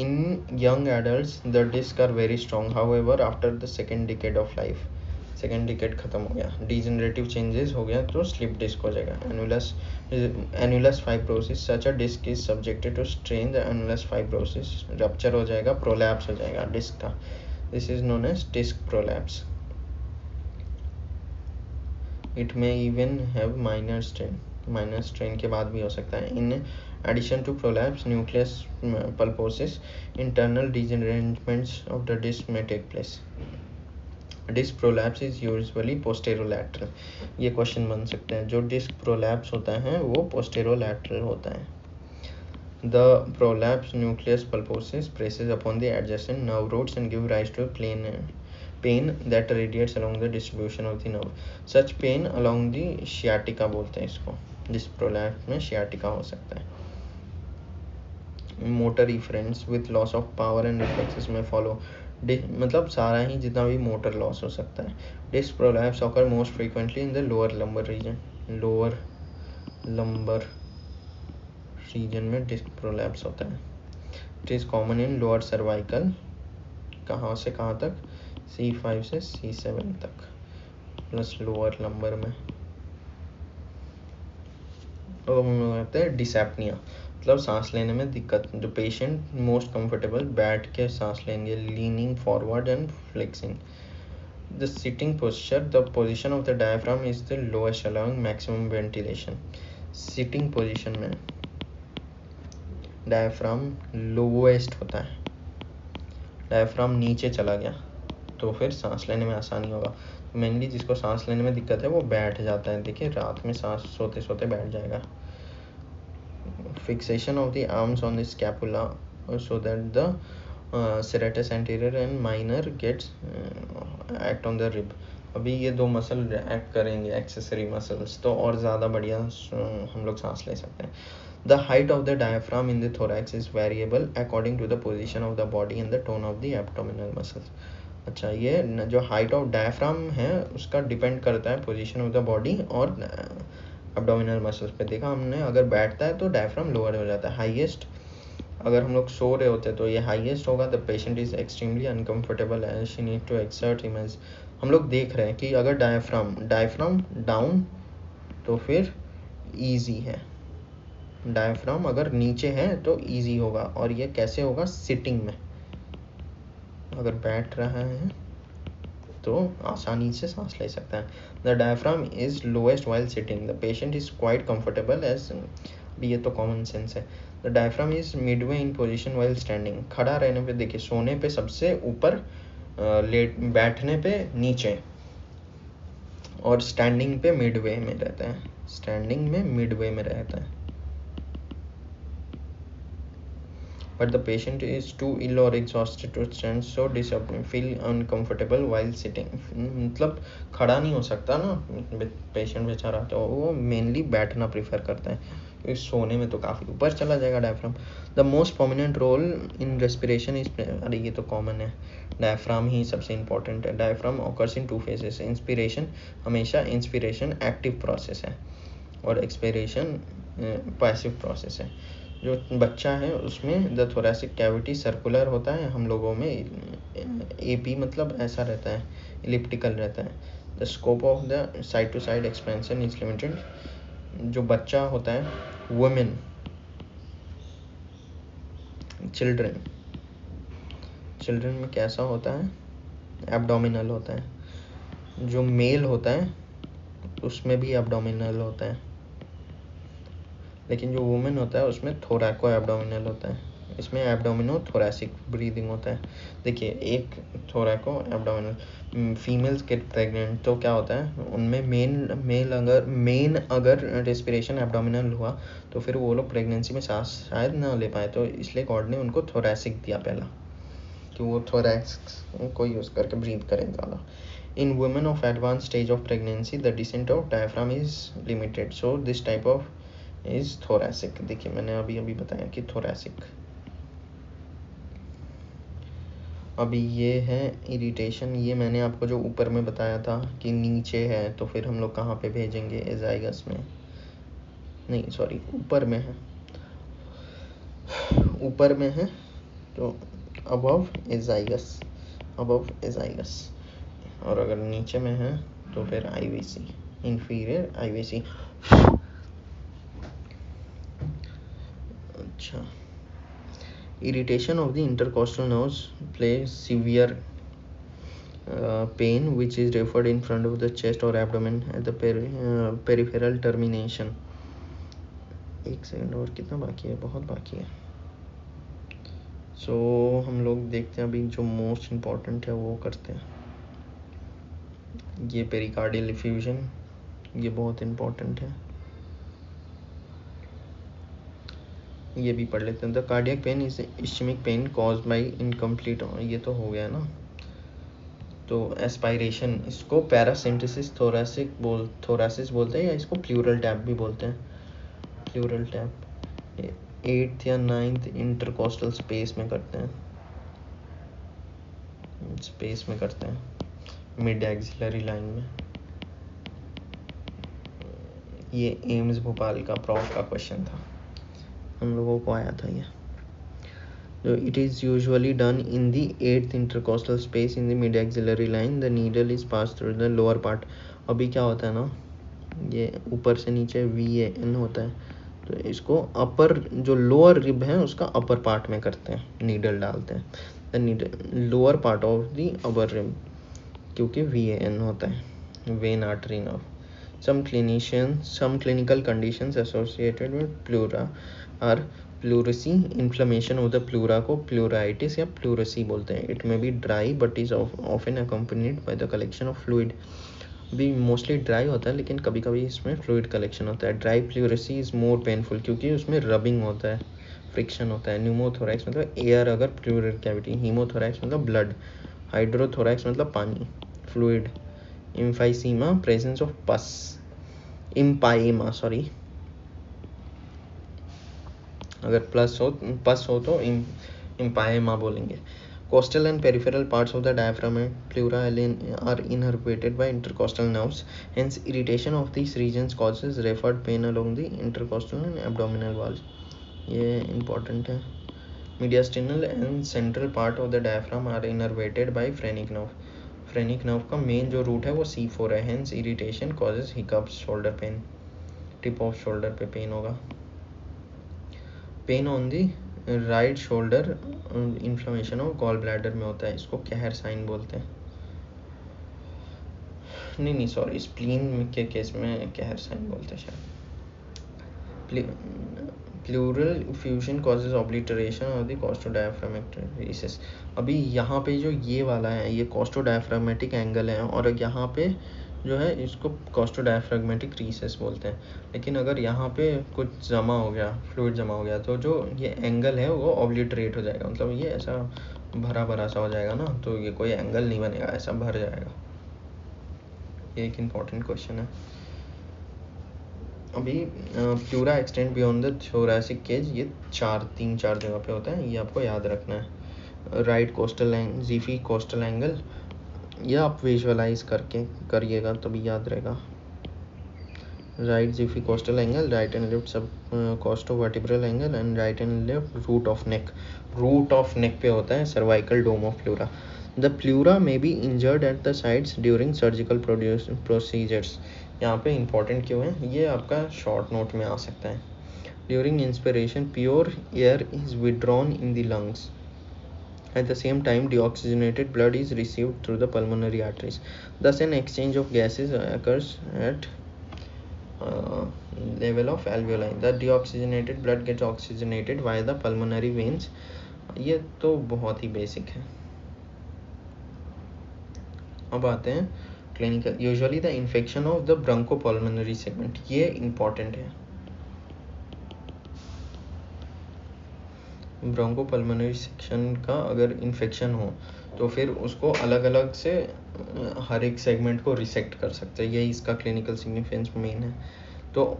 In young adults, the discs are very strong. However, after the second decade of life, second decade खत्म हो गया, डिजेनरेटिव चेंजेस हो गया तो स्लिप डिस्क हो जाएगा। Annulus fibrosus, such a disc is subjected to strain, the annulus fibrosus rupture हो जाएगा, प्रोलैप्स हो जाएगा डिस्क का। This is known as disc prolapse. It may even have minor strain, minor strain के बाद भी हो सकता है। In addition to prolapse, nucleus pulposus, internal degenerations of the disc may take place. Disc prolapse is usually posterolateral. ये question बन सकते हैं। जो डिस्क प्रोलैप्स होता है वो पोस्टेरोलैटरल होता है। The prolapse nucleus pulposus presses upon the adjacent nerve roots and give rise to pain that radiates along the distribution of the nerve. Such pain along the sciatica बोलते हैं इसको। डिस्क प्रोलैप्स में sciatica हो सकता है। Motor efference with loss of power and reflexes में follow, मतलब सारा ही जितना भी मोटर लॉस हो सकता है। Disc prolapse occur most frequently in the lower lumbar region, lower lumbar region में डिस्क प्रोलैप्स होता है। It is common in lower cervical, कहाँ से कहाँ तक, C5 से C7 तक, प्लस लोअर लंबर में। तो हम लोग कहते हैं डिसैप्निया, मतलब सांस लेने में दिक्कत। जो पेशेंट मोस्ट कंफर्टेबल बैठ के सांस लेंगे, leaning forward and flexing. The sitting posture, the position of the diaphragm is the lowest allowing maximum ventilation. Sitting position में डायफ्राम लोएस्ट होता है, डायफ्राम नीचे चला गया तो फिर सांस लेने में आसानी होगा। मेनली जिसको सांस लेने में दिक्कत है वो बैठ जाता है, देखिए रात में सांस सोते सोते बैठ जाएगा। Fixation of the arms on the scapula so that the serratus anterior and minor gets act on the rib. अभी ये दो मसल एक्ट करेंगे, एक्सेसरी मसल्स, तो और ज़्यादा बढ़िया हम लोग सांस ले सकते हैं। The height of the diaphragm in the thorax is variable according to the position of the body and the tone of the abdominal muscles. अच्छा, ये जो हाइट ऑफ डायफ्राम है उसका डिपेंड करता है पोजीशन ऑफ द बॉडी और abdominal muscles पे। देखा हमने, अगर बैठता है तो डायफ्राम लोअर हो जाता है, हाईएस्ट। अगर हम लोग सो रहे होते हैं तो ये हाईएस्ट होगा। The patient is extremely uncomfortable and she need to exert image. हम लोग देख रहे हैं कि अगर डायफ्राम डाउन तो फिर ईजी है, डायफ्राम अगर नीचे है तो ईजी होगा। और ये कैसे होगा, सिटिंग में। अगर बैठ रहा है तो आसानी से सांस ले सकता है। The diaphragm is lowest while sitting, the patient is quite comfortable as, ये तो कॉमन सेंस है। The diaphragm is midway in position while standing, खड़ा रहने पे, देखिए सोने पे सबसे ऊपर, लेट बैठने पे नीचे, और स्टैंडिंग पे मिडवे में रहता है, स्टैंडिंग में मिडवे में रहता है। But the patient is too ill or exhausted to stand, so feel uncomfortable while sitting. मतलब खड़ा नहीं हो सकता ना पेशेंट बेचारा, तो वो मेनली बैठना प्रीफर करता है क्योंकि सोने में तो काफ़ी ऊपर चला जाएगा diaphragm. The most prominent role in respiration is, अरे ये तो कॉमन है, डायफ्राम ही सबसे इंपॉर्टेंट है। Diaphragm occurs in 2 phases, inspiration, हमेशा इंस्पिरेशन एक्टिव प्रोसेस है और एक्सपिरेशन पैसिव प्रोसेस है। जो बच्चा है उसमें द थोरैसिक कैविटी सर्कुलर होता है, हम लोगों में एपी मतलब ऐसा रहता है, इलिप्टिकल रहता है। The scope of the side to side expansion is limited. जो बच्चा होता है, वुमेन, चिल्ड्रन में कैसा होता है, एब्डोमिनल होता है। जो मेल होता है उसमें भी एब्डोमिनल होता है, लेकिन जो वुमेन होता है उसमें थोरैको एब्डोमिनल होता है। इसमें एब्डोमिनो थोरैसिक ब्रीदिंग होता है। देखिए एक थोरैको एब्डोमिनल फीमेल्स गेट प्रेग्नेंट तो क्या होता है उनमें मेन अगर रेस्पिरेशन एब्डोमिनल हुआ तो फिर वो लोग प्रेगनेंसी में सांस शायद ना ले पाए, तो इसलिए गॉड ने उनको थोरैसिक दिया पहला कि वो थोरैक्स को यूज़ करके ब्रीथ करें ज़्यादा। In women of advanced stage of pregnancy, the descent of diaphragm is limited. So this type of is thoracic. देखिए मैंने अभी बताया कि thoracic। अभी ये है इरिटेशन, ये मैंने आपको जो ऊपर में बताया था कि नीचे है तो फिर हम लोग कहाँ पे भेजेंगे, एजाइगस में नहीं, सॉरी ऊपर में है, ऊपर में है तो अबव एजाइगस, अबव एजाइगस, और अगर नीचे में है तो फिर आईवीसी, इंफीरियर आईवीसी। अच्छा, irritation of the intercostal nerves play severe pain which is referred in front of the chest or abdomen at the peripheral termination। एक सेकंड, और कितना बाकी है, बहुत बाकी है। सो हम लोग देखते हैं अभी जो मोस्ट इम्पॉर्टेंट है वो करते हैं। ये पेरिकार्डियल इफ्यूजन, ये बहुत इम्पॉर्टेंट है, ये भी पढ़ लेते हैं। The cardiac pain is ischaemic pain caused by incomplete, ये तो हो गया ना। तो एस्पायरेशन, इसको पैरासिम्पसिस थोरासिस बोलते हैं या इसको प्लूरल टैप भी बोलते हैं, प्लूरल टैप 8th या 9th इंटरकोस्टल स्पेस में करते हैं, स्पेस में करते हैं मिड एक्सिलरी लाइन में। ये एम्स भोपाल का प्रॉफ का क्वेश्चन था, हम लोगों को आया था ये। So it is usually done in the 8th intercostal space in the mid axillary line. The needle is passed through the lower part। अभी क्या होता है ना, ये ऊपर से नीचे VAN होता है, तो इसको अपर जो लोअर रिब है उसका अपर पार्ट में करते हैं, नीडल डालते हैं the needle lower part of the upper rib, क्योंकि VAN होता है, when artery nerve. Some clinical conditions associated with pleura are pleurisy, inflammation of the pleura को pleuritis या pleurisy बोलते हैं। It may be dry but is often accompanied by the collection of fluid। भी mostly dry होता है लेकिन कभी कभी इसमें फ्लूइड कलेक्शन होता है। Dry pleurisy is more painful क्योंकि उसमें रबिंग होता है, फ्रिक्शन होता है। न्यूमोथोरैक्स मतलब एयर अगर प्लूरल कैविटी, हीमोथोरैक्स मतलब ब्लड, हाइड्रोथोरैक्स मतलब पानी, फ्लूइड। इम्फाइसीमा प्रेजेंस ऑफ पस, इम्पाइमा सॉरी, अगर पस हो तो इम्पाइमा बोलेंगे। Coastal and peripheral parts of the diaphragm and pleura are innervated by intercostal nerves. Hence, irritation of these regions causes referred pain along the intercostal and abdominal walls। ये important है। Mediastinal and central part of the diaphragm are innervated by phrenic nerve। phrenic nerve का main जो root है वो C4 है। Hence, irritation causes hiccups, shoulder pain, tip of shoulder पे pain होगा। Pain on the right shoulder inflammation of gall bladder में होता है, इसको कहर साइन बोलते हैं। नहीं सॉरी, स्प्लीन के केस में कहर साइन बोलते हैं शायद। Pleural effusion causes obliteration of the costodiaphragmatic recess. अभी यहाँ पे जो ये वाला है ये कॉस्टोडायाफ्रामेटिक एंगल है, और यहाँ पे जो है इसको कॉस्टोडायाफ्रामेटिक रीसेस बोलते हैं। लेकिन अगर यहाँ पे कुछ जमा हो गया, फ्लूइड जमा हो गया, तो जो ये एंगल है वो ऑब्लिटरेट हो जाएगा, मतलब ये ऐसा भरा भरा सा हो जाएगा ना, तो ये कोई एंगल नहीं बनेगा, ऐसा भर जाएगा। ये एक इम्पॉर्टेंट क्वेश्चन है। अभी pleura extend beyond the thoracic cage, ये 3-4 जगह पे होता है, ये आपको याद रखना है। Right costal xiphi costal angle, ये आप विजुअलाइज करके करिएगा तभी याद रहेगा। Right xiphi costal angle, right and left सब costo vertebral angle, and right and left root of neck. Root of neck पे होता है cervical dome of pleura. The pleura may be injured at the sides during surgical procedures. यहाँ पे important क्यों है, ये आपका शॉर्ट नोट में आ सकता है। During inspiration pure air is withdrawn in the lungs. At the same time, deoxygenated blood is received through the pulmonary arteries. Thus, an exchange of gases occurs at level of alveoli. The deoxygenated blood gets oxygenated via the pulmonary veins. ये तो बहुत ही basic है. अब आते हैं clinical. Usually the infection of the bronchopulmonary segment, ये important है. Bronchopulmonary section का अगर इन्फेक्शन हो तो फिर उसको अलग अलग से हर एक सेगमेंट को रिसेक्ट कर सकते हैं. यही इसका क्लिनिकल सिग्निफिकेंस मेन है. तो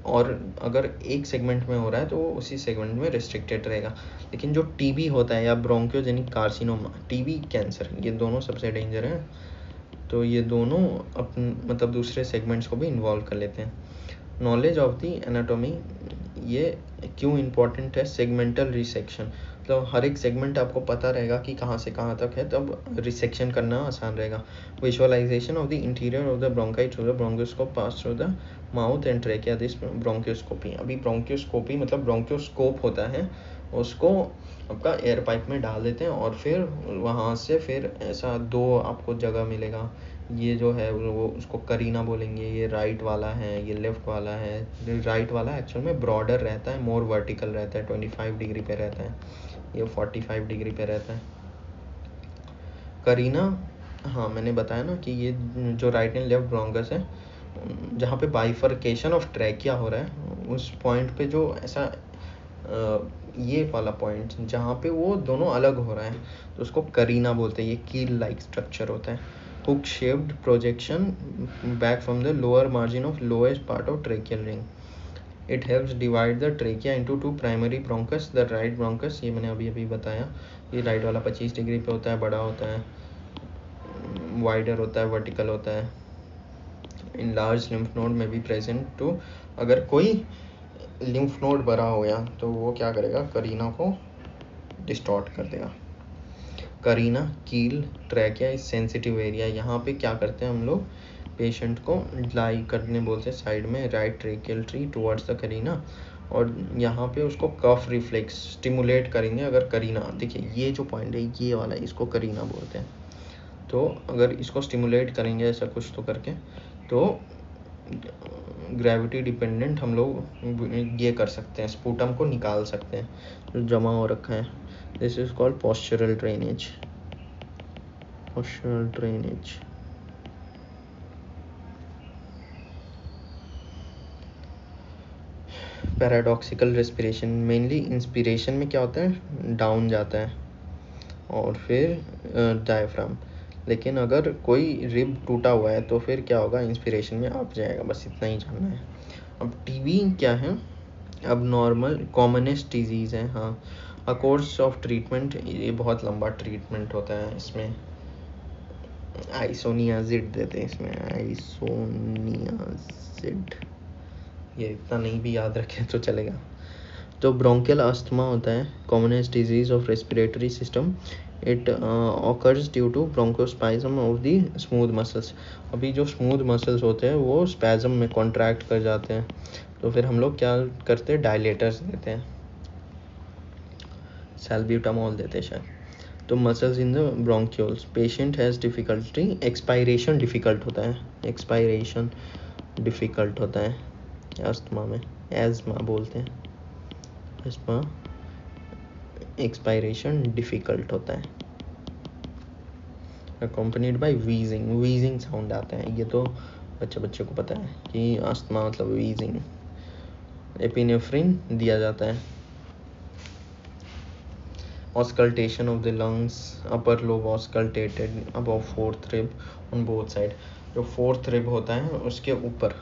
और अगर एक सेगमेंट में हो रहा है तो वो उसी सेगमेंट में रिस्ट्रिक्टेड रहेगा. लेकिन जो टीबी होता है या ब्रोंकियोजेनिक कार्सिनोमा, टीबी कैंसर, ये दोनों सबसे डेंजर हैं. तो ये दोनों मतलब दूसरे सेगमेंट्स को भी इन्वॉल्व कर लेते हैं. नॉलेज ऑफ द एनाटॉमी, ये क्यों इम्पोर्टेंट है? सेगमेंटल रिसेक्शन, मतलब हर एक सेगमेंट आपको पता रहेगा कि कहाँ से कहाँ तक है, तब रिसेक्शन करना आसान रहेगा. Visualisation of the interior of the bronchi through the bronchoscope pass through the mouth and trachea, this bronchioscopy. अभी ब्रोंकियोस्कोपी मतलब ब्रोंकियोस्कोप होता है, उसको आपका एयर पाइप में डाल देते हैं और फिर वहाँ से फिर ऐसा दो आपको जगह मिलेगा. ये जो है वो उसको करीना बोलेंगे. ये राइट वाला है, ये लेफ्ट वाला है. राइट वाला एक्चुअल में ब्रॉडर रहता है, मोर वर्टिकल रहता है, 25 डिग्री पे रहता है. ये 45 डिग्री पे रहता है. करीना, हाँ मैंने बताया ना कि ये जो राइट एंड लेफ्ट ब्रोंकस है, जहाँ पे बाइफर्केशन ऑफ ट्रैकिया हो रहा है, उस पॉइंट पे जो ऐसा ये वाला पॉइंट जहाँ पे वो दोनों अलग हो रहा है, तो उसको करीना बोलते हैं. ये कील लाइक स्ट्रक्चर होता है. hook shaped projection back from the lower margin of lowest part of tracheal ring. It helps divide the trachea into two primary bronchus. The right bronchus, ये मैंने अभी बताया, ये राइट वाला 25 डिग्री पे होता है, बड़ा होता है, वाइडर होता है, वर्टिकल होता है. इन लार्ज लिम्फ नोड में भी प्रेजेंट टू. अगर कोई लिम्फ नोड बड़ा हो गया तो वो क्या करेगा, करीना को डिस्टॉर्ट कर देगा. करीना, कील, ट्रैकिया इज सेंसिटिव एरिया. यहाँ पे क्या करते हैं हम लोग, पेशेंट को लाई करने बोलते हैं साइड में, right tracheal tree towards the Kareena, और यहाँ पे उसको कफ रिफ्लेक्स स्टिमुलेट करेंगे. अगर करीना, देखिए ये जो पॉइंट है ये वाला, इसको करीना बोलते हैं. तो अगर इसको स्टिमुलेट करेंगे ऐसा कुछ तो करके, तो ग्रेविटी डिपेंडेंट हम लोग ये कर सकते हैं, स्पूटम को निकाल सकते हैं जो जमा हो रखा है. This is called postural drainage. Postural drainage. Paradoxical respiration. Mainly inspiration में क्या होता है, डाउन जाता है और फिर डायफ्राम. लेकिन अगर कोई रिब टूटा हुआ है तो फिर क्या होगा, इंस्पिरेशन में अप जाएगा. बस इतना ही जानना है. अब टीबी क्या है, अब नॉर्मल कॉमनेस्ट डिजीज़ है. हाँ, अ कोर्स ऑफ ट्रीटमेंट, ये बहुत लंबा ट्रीटमेंट होता है. इसमें आइसोनियाजिड देते हैं, इसमें आइसोनियाजिड, ये इतना नहीं भी याद रखें तो चलेगा. तो ब्रोंकियल अस्थमा होता है, commonest disease of respiratory system. It occurs due to bronchospasm of the smooth muscles. अभी जो स्मूथ मसल्स होते हैं वो स्पैज्म में कॉन्ट्रैक्ट कर जाते हैं, तो फिर हम लोग क्या करते हैं, डायलेटर्स देते हैं, सैल्ब्यूटामॉल देते हैं शायद. तो muscles in the bronchioles. Patient has difficulty, expiration difficult होता है, एक्सपायरेशन डिफ़िकल्ट होता है अस्थमा में, एज़मा बोलते हैं, अस्थमा एक्सपायरेशन डिफ़िकल्ट होता है. Accompanied by wheezing, wheezing sound आता है. ये तो बच्चे को पता है कि अस्थमा मतलब वीजिंग. एपिनेफ्रिन दिया जाता है. Auscultation of the lungs, upper lobe auscultated above fourth rib on both side. जो fourth rib होता है उसके ऊपर,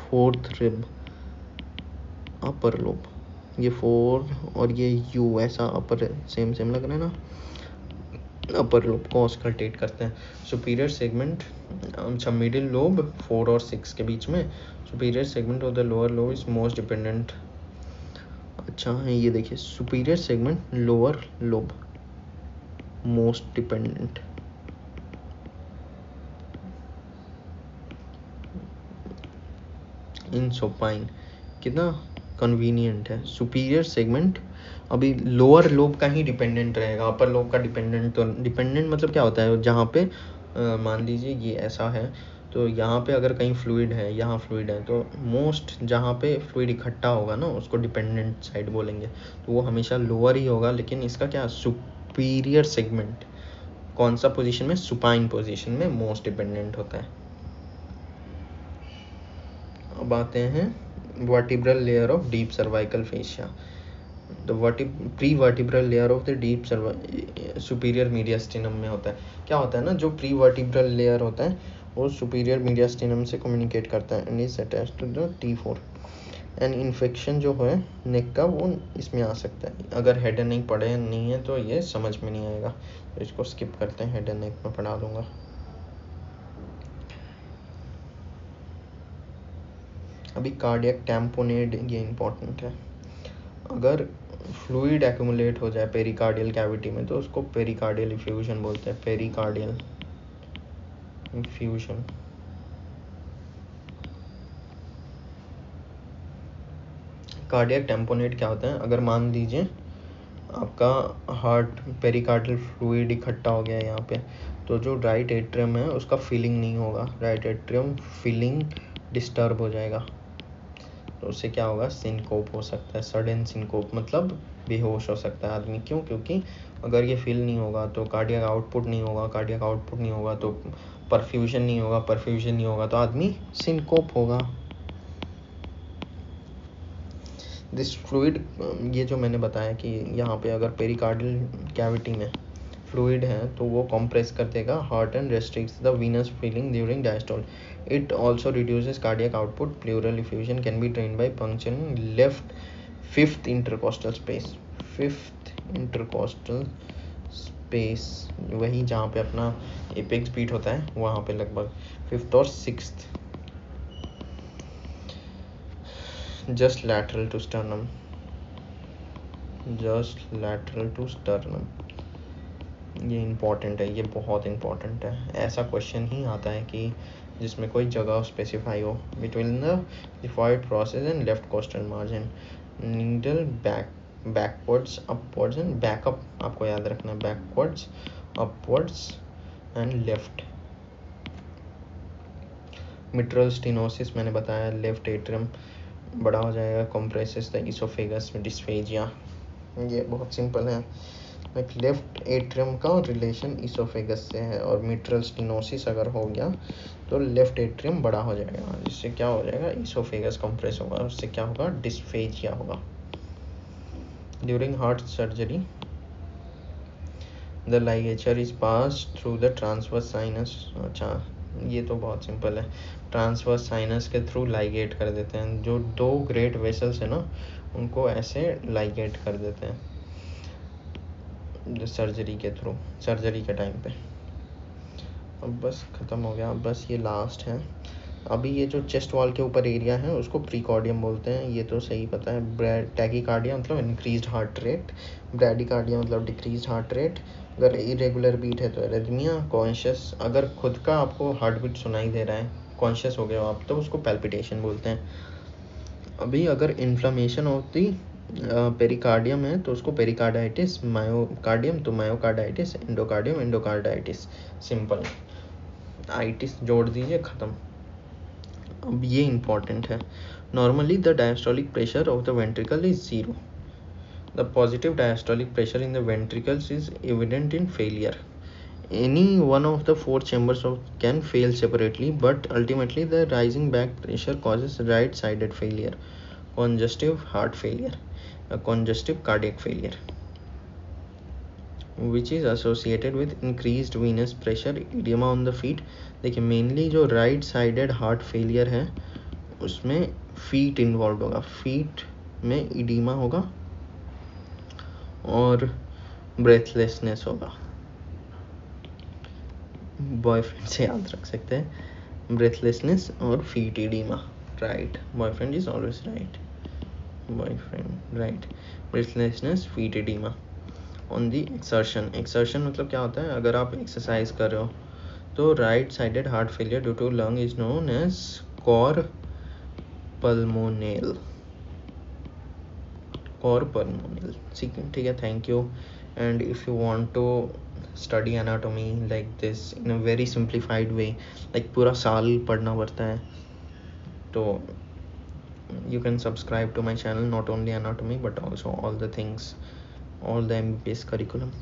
fourth rib, upper lobe, ये 4 और ये U ऐसा upper सेम लग रहा है ना, upper lobe को auscultate करते हैं. superior segment, अच्छा middle lobe 4 और 6 के बीच में, superior segment of the lower lobe is most dependent. अच्छा है, ये देखिए, superior segment lower lobe most dependent. In supine कितना कन्वीनियंट है. सुपीरियर सेगमेंट अभी लोअर लोब का ही डिपेंडेंट रहेगा, अपर लोब का डिपेंडेंट. तो डिपेंडेंट मतलब क्या होता है, जहाँ पे मान लीजिए ये ऐसा है तो यहाँ पे अगर कहीं फ्लूइड है, यहाँ फ्लूइड है, तो मोस्ट जहाँ पे फ्लूइड इकट्ठा होगा ना उसको डिपेंडेंट साइड बोलेंगे, तो वो हमेशा लोअर ही होगा। लेकिन इसका क्या, सुपीरियर सेगमेंट कौन सा पोजीशन में, सुपाइन पोजीशन में मोस्ट डिपेंडेंट होता है। अब आते हैं vertebral layer of deep cervical fascia. The pre vertebral layer of the deep superior mediastinum में होता है। क्या होता है ना, जो प्री वर्टिब्रल लेयर होता है वो सुपीरियर मीडियास्टिनम से कम्युनिकेट करता है and is attached to the T4। And infection जो है नेक का वो इसमें आ सकता है। अगर हेड एंड नेक पढ़े नहीं है तो ये समझ में नहीं आएगा, तो इसको स्किप करते हैं, हेड एंड नेक में पढ़ा दूंगा। अभी कार्डियक टैम्पोनेड, ये इंपॉर्टेंट है। अगर फ्लूइड एक्यूमुलेट हो जाए पेरिकार्डियल कैविटी में तो उसको पेरिकार्डियल इफ्यूजन बोलते हैं, पेरिकार्डियल इफ्यूजन। कार्डियक टैम्पोनेट क्या होता है, अगर मान लीजिए आपका हार्ट पेरिकार्डियल फ्लूइड इकट्ठा हो गया है यहाँ पे, तो जो राइट एट्रियम है उसका फीलिंग नहीं होगा, राइट एट्रियम फीलिंग डिस्टर्ब हो जाएगा, तो उससे क्या होगा, सिनकोप हो सकता है, सडन सिनकोप, मतलब बेहोश हो सकता है आदमी। क्यों? क्योंकि अगर ये फील नहीं होगा तो कार्डियक आउटपुट नहीं होगा, कार्डियक आउटपुट नहीं होगा तो परफ्यूजन नहीं होगा, परफ्यूजन नहीं होगा तो आदमी सिनकोप होगा। दिस फ्लूइड, ये जो मैंने बताया कि यहाँ पे अगर पेरिकार्डियल कैविटी में फ्लूइड है तो वो कंप्रेस कर देगा heart and restricts the venous filling during diastole. It also reduces cardiac output. Pleural effusion can be drained by puncturing left fifth intercostal space. Fifth intercostal space वही जहाँ पे अपना एपेक्स बीट होता है वहाँ पे, लगभग फिफ्थ और sixth, just lateral to sternum, just lateral to sternum। ये इम्पॉर्टेंट है, ये बहुत इम्पॉर्टेंट है। ऐसा क्वेश्चन ही आता है कि जिसमें कोई जगह स्पेसिफाई हो। Between the xiphoid process and left costal margin, needle backwards upwards and backup, आपको याद रखना, backwards upwards and left. Mitral stenosis मैंने बताया, लेफ्ट एट्रियम बड़ा हो जाएगा, कंप्रेसेस द इसोफेगस में डिस्फेजिया। ये बहुत सिंपल है, लेफ्ट एट्रियम का रिलेशन इसोफेगस से है, और मिट्रल स्टेनोसिस अगर हो गया तो लेफ्ट एट्रियम बड़ा हो जाएगा, जिससे क्या हो जाएगा, इसोफेगस कंप्रेस होगा, उससे क्या होगा, डिस्फेजिया होगा। During heart surgery the ligature is pass through the transverse sinus. अच्छा, ये तो बहुत सिंपल है, ट्रांसवर्स साइनस के थ्रू लाइगेट कर देते हैं। जो दो ग्रेट वेसल्स है ना उनको ऐसे लाइगेट कर देते हैं सर्जरी के थ्रू, सर्जरी के टाइम पे। अब बस ख़त्म हो गया, अब बस ये लास्ट है। अभी ये जो चेस्ट वॉल के ऊपर एरिया है उसको प्रीकॉर्डियम बोलते हैं, ये तो सही पता है। टैकीकार्डिया मतलब इंक्रीज्ड हार्ट रेट, ब्रैडीकार्डिया मतलब डिक्रीज्ड हार्ट रेट। अगर इरेगुलर बीट है तो एरिथमिया। कॉन्शियस, अगर खुद का आपको हार्ट बीट सुनाई दे रहा है, कॉन्शियस हो गए हो आप, तो उसको पैल्पिटेशन बोलते हैं। अभी अगर इन्फ्लामेशन होती पेरिकार्डियम है तो उसको पेरिकार्डाइटिस, मायोकार्डियम तो myocarditis, endocardium endocarditis. Simple, itis जोड़ दीजिए, ख़त्म। अब ये इंपॉर्टेंट है, normally the diastolic pressure of the ventricle is 0। The positive diastolic pressure in the ventricles is evident in failure. Any one of the four chambers can fail separately, but ultimately the rising back pressure causes right-sided failure, congestive heart failure, congestive cardiac failure, which is associated with increased venous pressure, edema on the feet। देखिए mainly जो right sided heart failure है उसमें feet involve होगा, feet में oedema होगा और breathlessness होगा। Boyfriend से याद रख सकते हैं, ब्रेथलेसनेस और feet oedema, right, boyfriend is always right, boyfriend right, breathlessness feet oedema. On the exertion, exertion मतलब क्या होता है, अगर आप एक्सरसाइज कर रहे हो तो right sided heart failure due to lung is known as cor pulmonale, cor pulmonale. ठीक है, thank you. And if you want to study anatomy like this in a very simplified way, like पूरा साल पढ़ना पड़ता है. तो you can subscribe to my channel, not only anatomy but also all the things, all the MBBS curriculum.